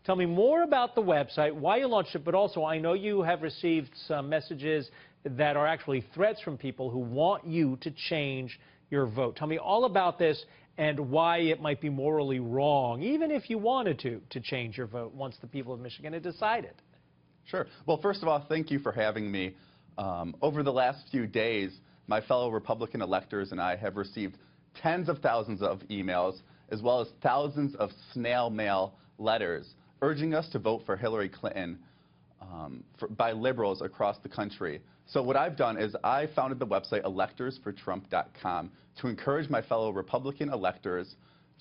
Tell me more about the website, why you launched it, but also I know you have received some messages that are actually threats from people who want you to change your vote. Tell me all about this and why it might be morally wrong, even if you wanted to change your vote once the people of Michigan had decided. Sure. Well, first of all, thank you for having me. Over the last few days, my fellow Republican electors and I have received tens of thousands of emails, as well as thousands of snail mail letters urging us to vote for Hillary Clinton by liberals across the country. So what I've done is I founded the website electorsfortrump.com to encourage my fellow Republican electors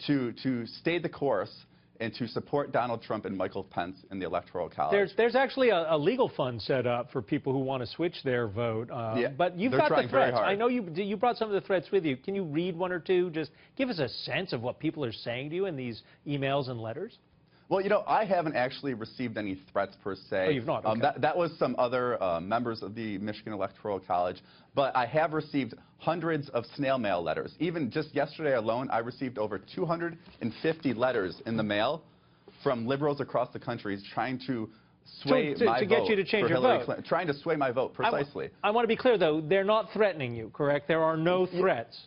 to stay the course and to support Donald Trump and Michael Pence in the Electoral College. There's actually a legal fund set up for people who want to switch their vote. Yeah, but you've got the threats. I know you brought some of the threats with you. Can you read one or two? Just give us a sense of what people are saying to you in these emails and letters. Well, you know, I haven't actually received any threats per se. Oh, you've not? Okay. That was some other members of the Michigan Electoral College. But I have received hundreds of snail mail letters. Even just yesterday alone, I received over 250 letters in the mail from liberals across the country trying to sway my vote. To get you to change your vote. Clinton, trying to sway my vote, precisely. I want to be clear, though. They're not threatening you, correct? There are no threats.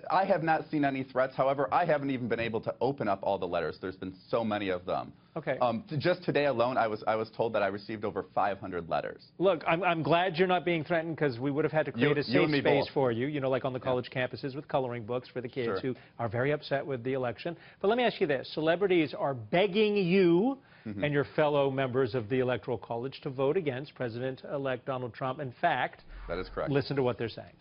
I have not seen any threats. However, I haven't even been able to open up all the letters. There's been so many of them. Okay. Just today alone, I was told that I received over 500 letters. Look, I'm glad you're not being threatened, because we would have had to create a safe space for you, you know, like on the college campuses with coloring books for the kids who are very upset with the election. But let me ask you this. Celebrities are begging you and your fellow members of the Electoral College to vote against President-elect Donald Trump. In fact, that is correct. Listen to what they're saying.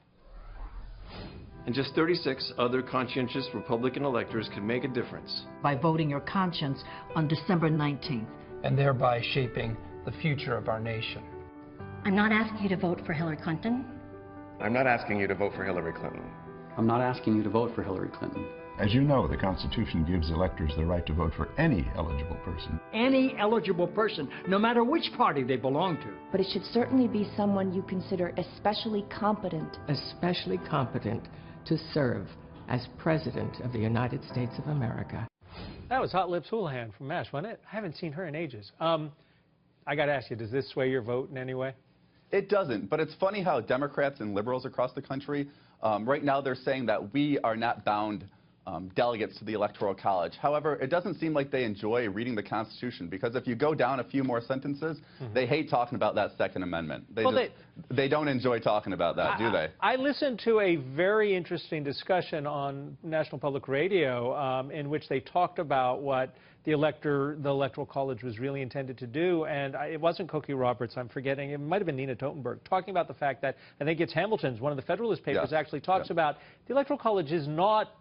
And just 36 other conscientious Republican electors can make a difference by voting your conscience on December 19th. And thereby shaping the future of our nation. I'm not asking you to vote for Hillary Clinton. I'm not asking you to vote for Hillary Clinton. I'm not asking you to vote for Hillary Clinton. As you know, the Constitution gives electors the right to vote for any eligible person. Any eligible person, no matter which party they belong to. But it should certainly be someone you consider especially competent. Especially competent to serve as President of the United States of America. That was Hot Lips Houlihan from MASH, wasn't it? I haven't seen her in ages. I got to ask you, does this sway your vote in any way? It doesn't, but it's funny how Democrats and liberals across the country, right now they're saying that we are not bound delegates to the Electoral College. However, it doesn't seem like they enjoy reading the Constitution, because if you go down a few more sentences, they hate talking about that Second Amendment. They don't enjoy talking about that, do they? I listened to a very interesting discussion on National Public Radio in which they talked about what the Electoral College was really intended to do, and it wasn't Cokie Roberts, I'm forgetting, it might have been Nina Totenberg, talking about the fact that, I think it's Hamilton's, one of the Federalist Papers actually talks about the Electoral College is not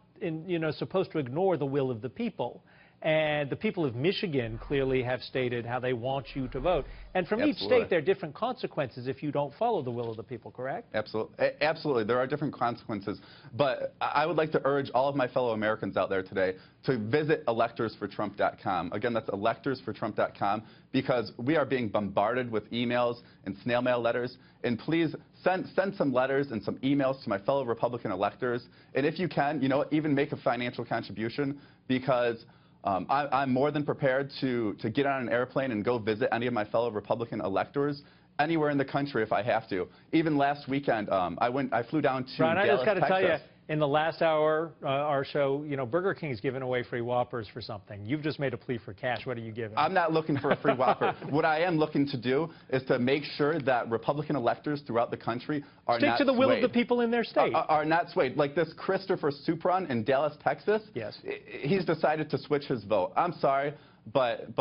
supposed to ignore the will of the people. And the people of Michigan clearly have stated how they want you to vote. And from each state, there are different consequences if you don't follow the will of the people, correct? Absolutely. There are different consequences. But I would like to urge all of my fellow Americans out there today to visit electorsfortrump.com. Again, that's electorsfortrump.com, because we are being bombarded with emails and snail mail letters. And please send some letters and some emails to my fellow Republican electors. And if you can, you know, even make a financial contribution, because I'm more than prepared to get on an airplane and go visit any of my fellow Republican electors anywhere in the country if I have to. Even last weekend, I flew down to Brian, Dallas, I just got to Texas. tell you, in the last hour, our show, you know, Burger King's giving away free Whoppers for something. You've just made a plea for cash. What are you giving? I'm not looking for a free Whopper. What I am looking to do is to make sure that Republican electors throughout the country are not swayed. Stick to the will of the people in their state. Are not swayed. Like this Christopher Supron in Dallas, Texas. Yes. He's decided to switch his vote. I'm sorry, but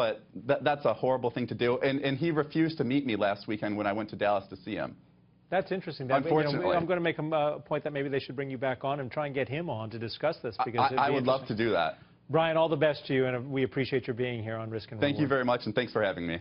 that's a horrible thing to do. And he refused to meet me last weekend when I went to Dallas to see him. That's interesting. Unfortunately. I'm going to make a point that maybe they should bring you back on and try and get him on to discuss this. Because I would love to do that. Brian, all the best to you, and we appreciate your being here on Risk and Reward. Thank you very much, and thanks for having me.